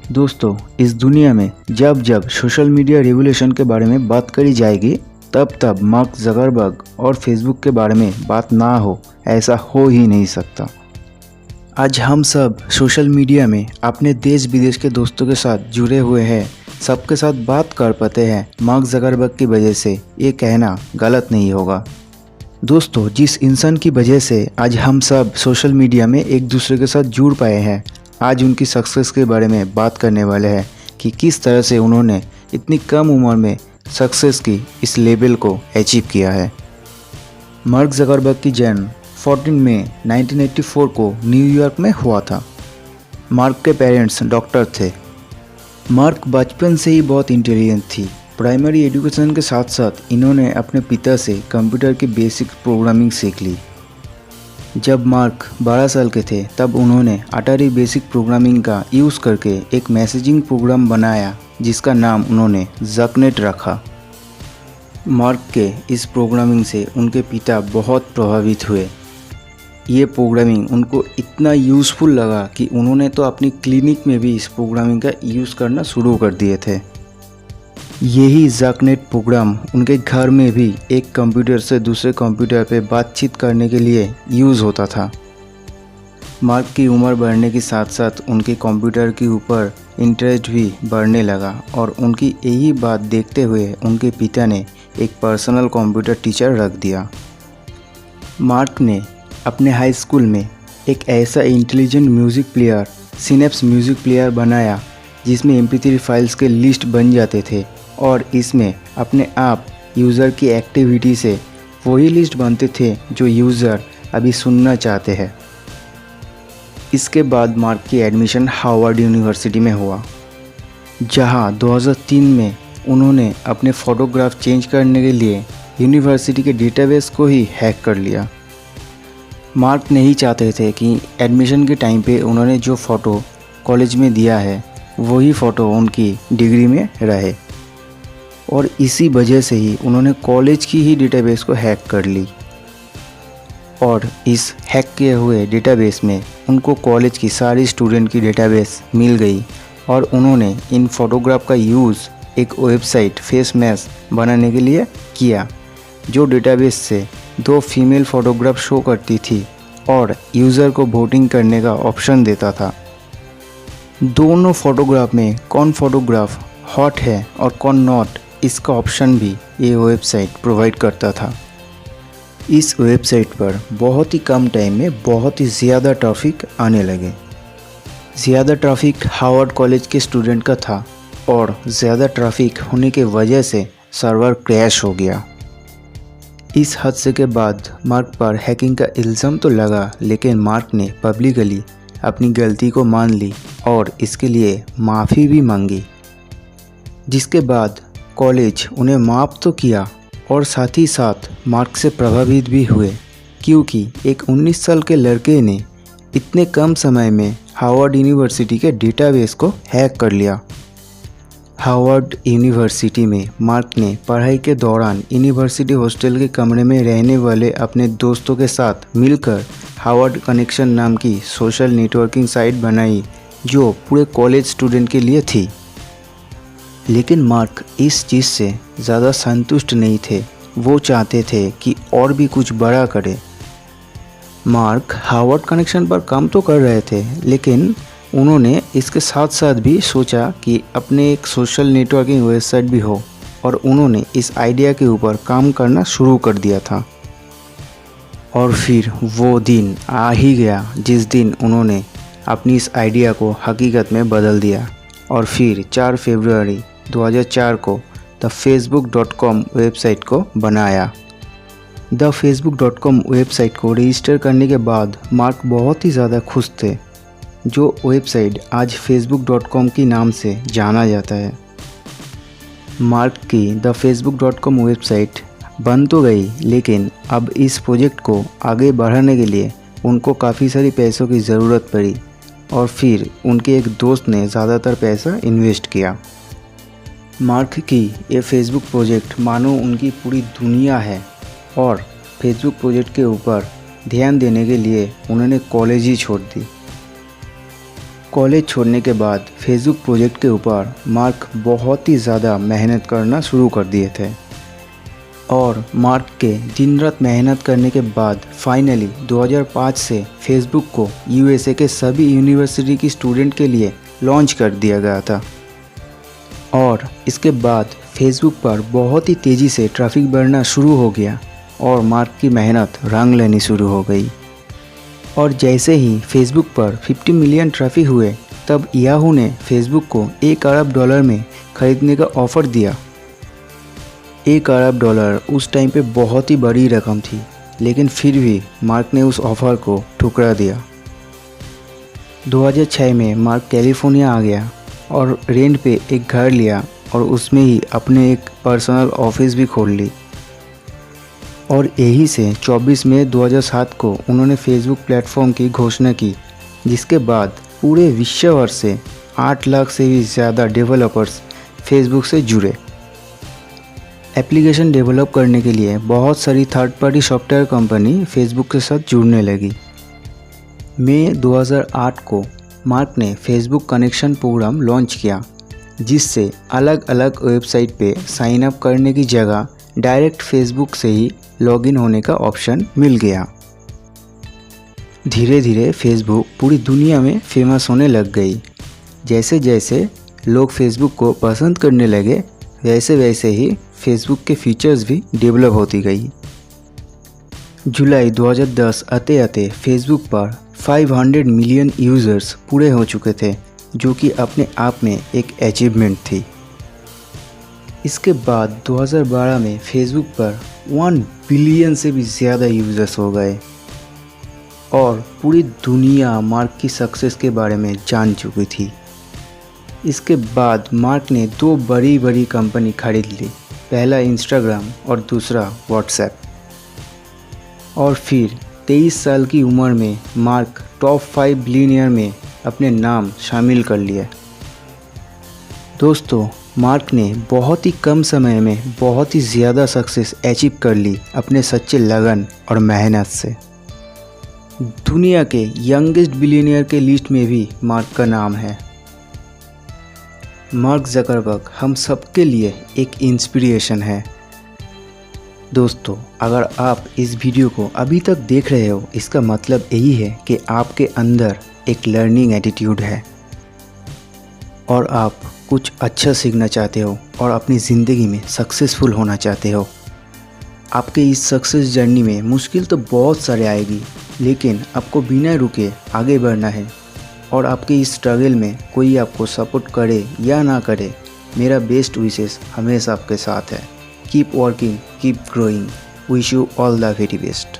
दोस्तों, इस दुनिया में जब जब सोशल मीडिया रिवॉल्यूशन के बारे में बात करी जाएगी तब तब मार्क ज़करबर्ग और फेसबुक के बारे में बात ना हो, ऐसा हो ही नहीं सकता। आज हम सब सोशल मीडिया में अपने देश विदेश के दोस्तों के साथ जुड़े हुए हैं, सबके साथ बात कर पाते हैं। मार्क ज़करबर्ग की वजह से ये कहना गलत नहीं होगा। दोस्तों, जिस इंसान की वजह से आज हम सब सोशल मीडिया में एक दूसरे के साथ जुड़ पाए हैं, आज उनकी सक्सेस के बारे में बात करने वाले हैं कि किस तरह से उन्होंने इतनी कम उम्र में सक्सेस की इस लेवल को अचीव किया है। मार्क ज़करबर्ग की जन्म 14 मई 1984 को न्यूयॉर्क में हुआ था। मार्क के पेरेंट्स डॉक्टर थे। मार्क बचपन से ही बहुत इंटेलिजेंट थी। प्राइमरी एजुकेशन के साथ साथ इन्होंने अपने पिता से कंप्यूटर की बेसिक प्रोग्रामिंग सीख ली। जब मार्क 12 साल के थे तब उन्होंने अटारी बेसिक प्रोग्रामिंग का यूज़ करके एक मैसेजिंग प्रोग्राम बनाया जिसका नाम उन्होंने ज़कनेट रखा। मार्क के इस प्रोग्रामिंग से उनके पिता बहुत प्रभावित हुए। ये प्रोग्रामिंग उनको इतना यूज़फुल लगा कि उन्होंने तो अपनी क्लिनिक में भी इस प्रोग्रामिंग का यूज़ करना शुरू कर दिए थे। यही ज़कनेट प्रोग्राम उनके घर में भी एक कंप्यूटर से दूसरे कंप्यूटर पर बातचीत करने के लिए यूज़ होता था। मार्क की उम्र बढ़ने के साथ साथ उनके कंप्यूटर के ऊपर इंटरेस्ट भी बढ़ने लगा और उनकी यही बात देखते हुए उनके पिता ने एक पर्सनल कंप्यूटर टीचर रख दिया। मार्क ने अपने हाई स्कूल में एक ऐसा intelligent music player synapse music player बनाया जिसमें MP3 फाइल्स के लिस्ट बन जाते थे और इसमें अपने आप यूज़र की एक्टिविटी से वही लिस्ट बनते थे जो यूज़र अभी सुनना चाहते हैं। इसके बाद मार्क की एडमिशन हार्वर्ड यूनिवर्सिटी में हुआ, जहां 2003 में उन्होंने अपने फ़ोटोग्राफ चेंज करने के लिए यूनिवर्सिटी के डेटाबेस को ही हैक कर लिया। मार्क नहीं चाहते थे कि एडमिशन के टाइम पे उन्होंने जो फ़ोटो कॉलेज में दिया है वही फ़ोटो उनकी डिग्री में रहे, और इसी वजह से ही उन्होंने कॉलेज की ही डेटाबेस को हैक कर ली। और इस हैक किए हुए डेटाबेस में उनको कॉलेज की सारी स्टूडेंट की डेटाबेस मिल गई और उन्होंने इन फ़ोटोग्राफ का यूज़ एक वेबसाइट फेस मैश बनाने के लिए किया, जो डेटाबेस से 2 फीमेल फ़ोटोग्राफ शो करती थी और यूज़र को वोटिंग करने का ऑप्शन देता था। दोनों फ़ोटोग्राफ में कौन फ़ोटोग्राफ हॉट है और कौन नॉट, इसका ऑप्शन भी ये वेबसाइट प्रोवाइड करता था। इस वेबसाइट पर बहुत ही कम टाइम में बहुत ही ज़्यादा ट्रैफिक आने लगे। ज़्यादा ट्रैफिक हार्वर्ड कॉलेज के स्टूडेंट का था और ज़्यादा ट्रैफिक होने के वजह से सर्वर क्रैश हो गया। इस हादसे के बाद मार्क पर हैकिंग का इल्ज़ाम तो लगा, लेकिन मार्क ने पब्लिकली अपनी गलती को मान ली और इसके लिए माफ़ी भी मांगी, जिसके बाद कॉलेज उन्हें माफ़ तो किया और साथ ही साथ मार्क से प्रभावित भी हुए, क्योंकि एक 19 साल के लड़के ने इतने कम समय में हार्वर्ड यूनिवर्सिटी के डेटाबेस को हैक कर लिया। हार्वर्ड यूनिवर्सिटी में मार्क ने पढ़ाई के दौरान यूनिवर्सिटी हॉस्टल के कमरे में रहने वाले अपने दोस्तों के साथ मिलकर हार्वर्ड कनेक्शन नाम की सोशल नेटवर्किंग साइट बनाई, जो पूरे कॉलेज स्टूडेंट के लिए थी। लेकिन मार्क इस चीज़ से ज़्यादा संतुष्ट नहीं थे। वो चाहते थे कि और भी कुछ बड़ा करे। मार्क हार्वर्ड कनेक्शन पर काम तो कर रहे थे, लेकिन उन्होंने इसके साथ साथ भी सोचा कि अपने एक सोशल नेटवर्किंग वेबसाइट भी हो, और उन्होंने इस आइडिया के ऊपर काम करना शुरू कर दिया था। और फिर वो दिन आ ही गया जिस दिन उन्होंने अपनी इस आइडिया को हकीकत में बदल दिया, और फिर 4 फरवरी 2004 को द facebook.com वेबसाइट को बनाया। द facebook.com वेबसाइट को रजिस्टर करने के बाद मार्क बहुत ही ज़्यादा खुश थे। जो वेबसाइट आज facebook.com के नाम से जाना जाता है। मार्क की द facebook.com वेबसाइट बन तो गई, लेकिन अब इस प्रोजेक्ट को आगे बढ़ाने के लिए उनको काफ़ी सारी पैसों की ज़रूरत पड़ी, और फिर उनके एक दोस्त ने ज़्यादातर पैसा इन्वेस्ट किया। मार्क की ये फेसबुक प्रोजेक्ट मानो उनकी पूरी दुनिया है, और फेसबुक प्रोजेक्ट के ऊपर ध्यान देने के लिए उन्होंने कॉलेज ही छोड़ दी। कॉलेज छोड़ने के बाद फेसबुक प्रोजेक्ट के ऊपर मार्क बहुत ही ज़्यादा मेहनत करना शुरू कर दिए थे और मार्क के दिन रात मेहनत करने के बाद फाइनली 2005 से फेसबुक को यूएसए के सभी यूनिवर्सिटी की स्टूडेंट के लिए लॉन्च कर दिया गया था और इसके बाद फेसबुक पर बहुत ही तेज़ी से ट्रैफिक बढ़ना शुरू हो गया और मार्क की मेहनत रंग लेनी शुरू हो गई। और जैसे ही फेसबुक पर 50 मिलियन ट्रैफिक हुए तब याहू ने फेसबुक को $1 अरब में ख़रीदने का ऑफ़र दिया। $1 अरब उस टाइम पे बहुत ही बड़ी रकम थी, लेकिन फिर भी मार्क ने उस ऑफ़र को ठुकरा दिया। 2006 में मार्क कैलिफोर्निया आ गया और रेंट पे एक घर लिया और उसमें ही अपने एक पर्सनल ऑफिस भी खोल ली और यही से 24 मई 2007 को उन्होंने फेसबुक प्लेटफॉर्म की घोषणा की, जिसके बाद पूरे विश्व भर से 8 लाख से भी ज़्यादा डेवलपर्स फेसबुक से जुड़े। एप्लीकेशन डेवलप करने के लिए बहुत सारी third party software company Facebook के साथ जुड़ने लगी। मई 2008 को मार्क ने फेसबुक कनेक्शन प्रोग्राम लॉन्च किया, जिससे अलग अलग वेबसाइट पे साइन अप करने की जगह डायरेक्ट फेसबुक से ही लॉगिन होने का ऑप्शन मिल गया। धीरे धीरे फेसबुक पूरी दुनिया में फेमस होने लग गई। जैसे जैसे लोग फेसबुक को पसंद करने लगे वैसे वैसे ही फेसबुक के फीचर्स भी डेवलप होती गई। जुलाई 2010 आते आते फेसबुक पर 500 मिलियन यूज़र्स पूरे हो चुके थे, जो कि अपने आप में एक अचीवमेंट थी। इसके बाद 2012 में फेसबुक पर 1 बिलियन से भी ज़्यादा यूज़र्स हो गए और पूरी दुनिया मार्क की सक्सेस के बारे में जान चुकी थी। इसके बाद मार्क ने 2 बड़ी बड़ी कंपनी खरीद ली, पहला इंस्टाग्राम और दूसरा व्हाट्सएप। और फिर 23 साल की उम्र में मार्क टॉप 5 बिलियनियर में अपने नाम शामिल कर लिया। दोस्तों, मार्क ने बहुत ही कम समय में बहुत ही ज़्यादा सक्सेस अचीव कर ली अपने सच्चे लगन और मेहनत से। दुनिया के यंगेस्ट बिलियनियर के लिस्ट में भी मार्क का नाम है। मार्क ज़करबर्ग हम सबके लिए एक इंस्पिरेशन है। दोस्तों, अगर आप इस वीडियो को अभी तक देख रहे हो, इसका मतलब यही है कि आपके अंदर एक लर्निंग एटीट्यूड है और आप कुछ अच्छा सीखना चाहते हो और अपनी ज़िंदगी में सक्सेसफुल होना चाहते हो। आपके इस सक्सेस जर्नी में मुश्किल तो बहुत सारे आएगी, लेकिन आपको बिना रुके आगे बढ़ना है और आपके इस स्ट्रगल में कोई आपको सपोर्ट करे या ना करे, मेरा बेस्ट विशेस हमेशा आपके साथ है। Keep working, keep growing. Wish you all the very best.